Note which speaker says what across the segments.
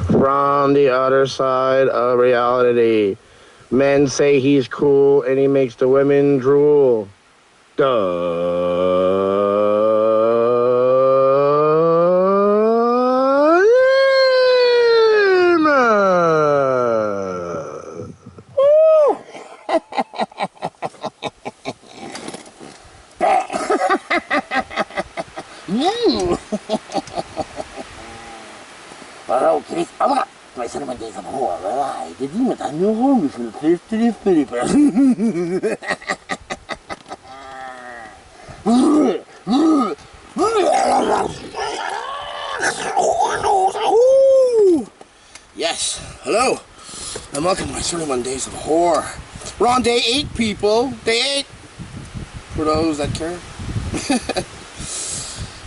Speaker 1: From the other side of reality. Men say he's cool and he makes the women drool.
Speaker 2: Hello, Chris. Oh my God. My son went days of horror. Right. Did you a new home from the place to the Philippines? Yes, hello, and welcome to my 31 Days of Horror. We're on day 8, people. Day 8, for those that care.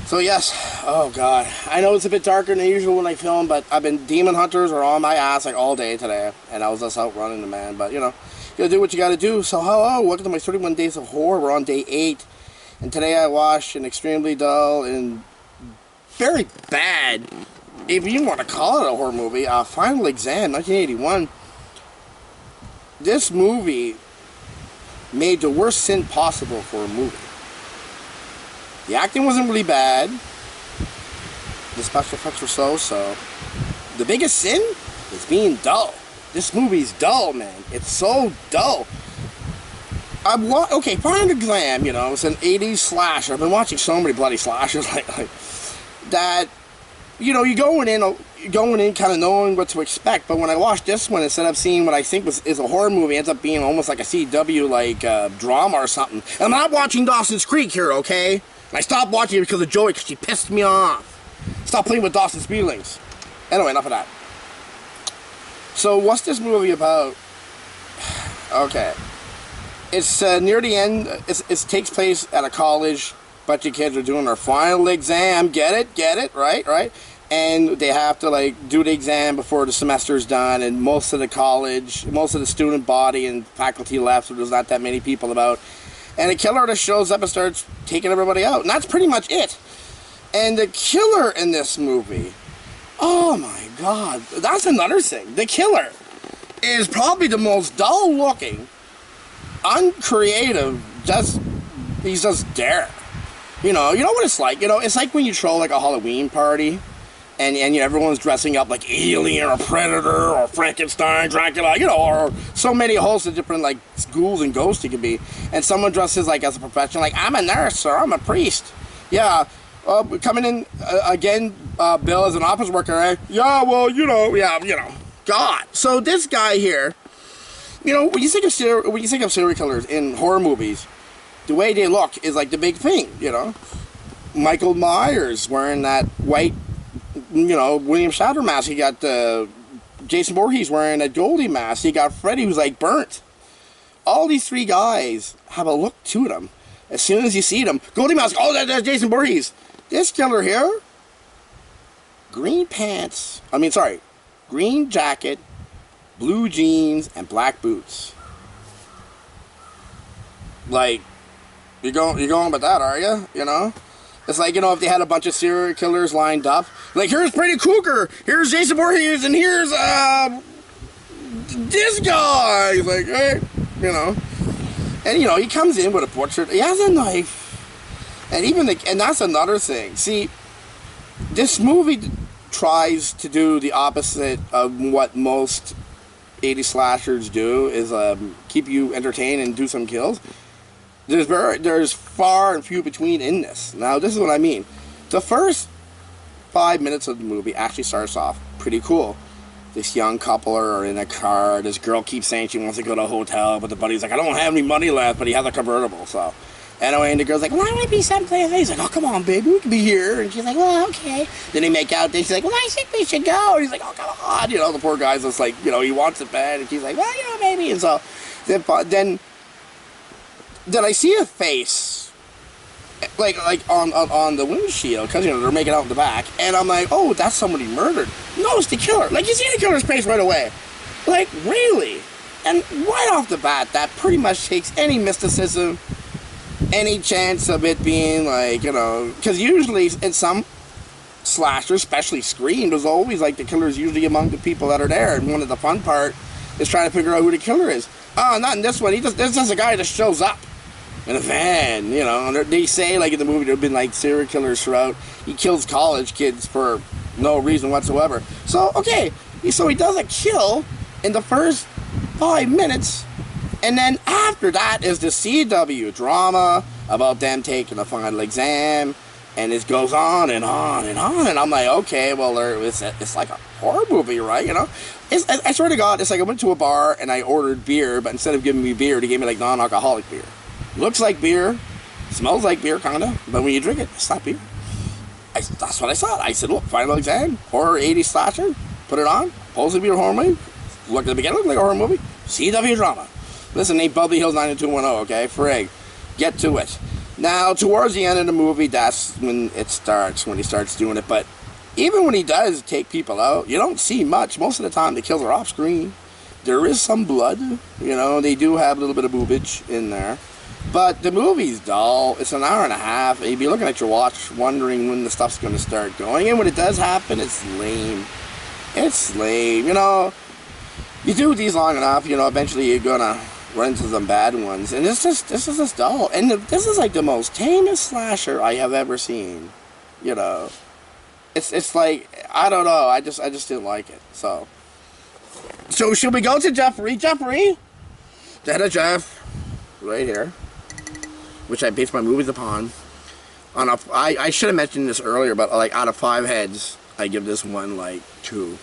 Speaker 2: So yes, oh god, I know it's a bit darker than usual when I film, but demon hunters are on my ass like all day today, and I was just out running the man, but you know, you gotta do what you gotta do. So hello, welcome to my 31 Days of Horror. We're on day 8, and today I watched an extremely dull and very bad, if you want to call it a horror movie, Final Exam, 1981. This movie made the worst sin possible for a movie. The acting wasn't really bad. The special effects were so-so. The biggest sin is being dull. This movie's dull, man. It's so dull. Okay, Final Exam, you know, it's an 80s slasher. I've been watching so many bloody slashers like that. You know, you're going in kind of knowing what to expect. But when I watched this one, instead of seeing what I think is a horror movie, it ends up being almost like a CW drama or something. And I'm not watching Dawson's Creek here, okay? I stopped watching it because of Joey, because she pissed me off. Stop playing with Dawson's feelings. Anyway, enough of that. So, what's this movie about? Okay. It's near the end. It takes place at a college. Bunch of kids are doing their final exam. Get it? Right? And they have to, do the exam before the semester's done. And most of the student body and faculty left, so there's not that many people about. And the killer just shows up and starts taking everybody out. And that's pretty much it. And the killer in this movie, oh my god, that's another thing. The killer is probably the most dull-looking, uncreative, he's just there. You know what it's like? You know, it's like when you throw a Halloween party, and everyone's dressing up like Alien or Predator or Frankenstein, Dracula, or so many hosts of different ghouls and ghosts you could be. And someone dresses as a professional, I'm a nurse or I'm a priest. Yeah, coming in again, Bill as an office worker. Eh? Yeah, well, God. So this guy here, when you think of serial killers in horror movies, the way they look is the big thing. Michael Myers wearing that white, William Shatner mask. He got Jason Voorhees wearing a Goldie mask. He got Freddy who's burnt. All these three guys have a look to them. As soon as you see them, Goldie mask, oh, that's Jason Voorhees. This killer here, green jacket, blue jeans, and black boots. You're going with that, are you? It's if they had a bunch of serial killers lined up. Here's Freddy Krueger, here's Jason Voorhees, and here's, this guy. He's hey, And, he comes in with a butcher. He has a knife. And and that's another thing. See, this movie tries to do the opposite of what most 80s slashers do, is keep you entertained and do some kills. There's far and few between in this. Now, this is what I mean. The first 5 minutes of the movie actually starts off pretty cool. This young couple are in a car. This girl keeps saying she wants to go to a hotel, but the buddy's I don't have any money left, but he has a convertible. So, anyway, and the girl's why don't we be someplace? He's oh, come on, baby, we can be here. And she's well, okay. Then they make out. Then she's well, I think we should go. And he's oh, come on. The poor guy's just he wants it bad. And she's well, maybe. And so, then I see a face, on the windshield, because they're making out in the back, and I'm oh, that's somebody murdered. No, it's the killer. You see the killer's face right away. Really? And right off the bat, that pretty much takes any mysticism, any chance of it being because usually in some slasher, especially Scream, there's always like the killer's usually among the people that are there. And one of the fun part is trying to figure out who the killer is. Oh, not in this one. There's just a guy that shows up in a van, you know. And they say, like in the movie, there have been like serial killers throughout. He kills college kids for no reason whatsoever. So, okay, so he does a kill in the first 5 minutes, and then after that is the CW drama about them taking the final exam, and it goes on and on and on, and I'm like, okay, well, it's like a horror movie, right, you know? I swear to God, it's like I went to a bar and I ordered beer, but instead of giving me beer, they gave me like non-alcoholic beer. Looks like beer, smells like beer, kinda, but when you drink it, it's not beer. That's what I thought. I said, look, final exam, horror 80s slasher, put it on, supposed to be a horror movie. Look at the beginning, look like a horror movie. CW drama. Listen, ain't Beverly Hills 90210, okay? Frig. Get to it. Now, towards the end of the movie, that's when it starts, when he starts doing it. But even when he does take people out, you don't see much. Most of the time, the kills are off screen. There is some blood. You know, they do have a little bit of boobage in there. But the movie's dull. It's an hour and a half. You'd be looking at your watch, wondering when the stuff's going to start going. And when it does happen, it's lame. It's lame. You know, you do these long enough, you know, eventually you're going to run into some bad ones. And this is just dull. And this is like the most tamest slasher I have ever seen. You know. It's like, I don't know. I just didn't like it. So should we go to Jeffrey? Jeffrey? The head of Jeff. Right here. Which I base my movies upon. I should have mentioned this earlier, but like out of 5 heads, I give this one like 2.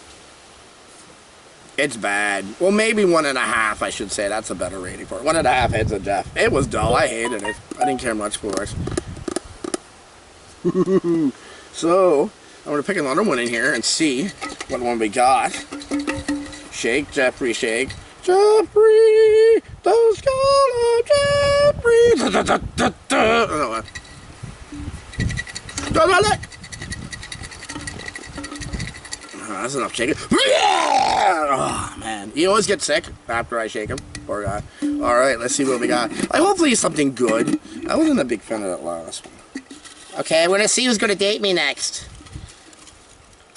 Speaker 2: It's bad. Well, maybe 1.5, I should say. That's a better rating for it. 1.5 heads of Jeff. It was dull. I hated it. I didn't care much for it. So, I'm going to pick another one in here and see what one we got. Shake, Jeffrey, shake. Jeffrey, the skull of Jeffrey. That's enough shaking. Oh, man. You always get sick after I shake him. Poor guy. Alright, let's see what we got. Hopefully it's something good. I wasn't a big fan of that last one. Okay, we're going to see who's going to date me next.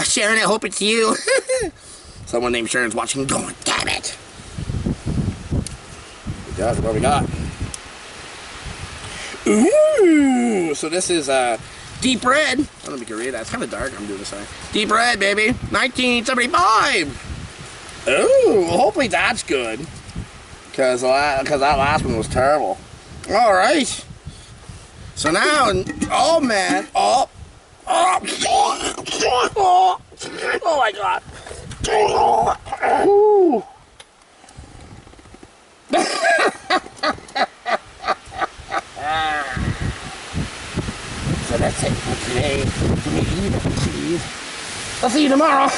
Speaker 2: Sharon, I hope it's you. Someone named Sharon's watching going, damn it. What we got? Ooh, so this is Deep Red. I don't know if you can read that. It's kind of dark. I'm doing this thing. Deep Red, baby. 1975. Ooh, well, hopefully that's good. Because that last one was terrible. All right. So now, oh man, oh my God. Ooh. So that's it for today. For me, please. I'll see you tomorrow.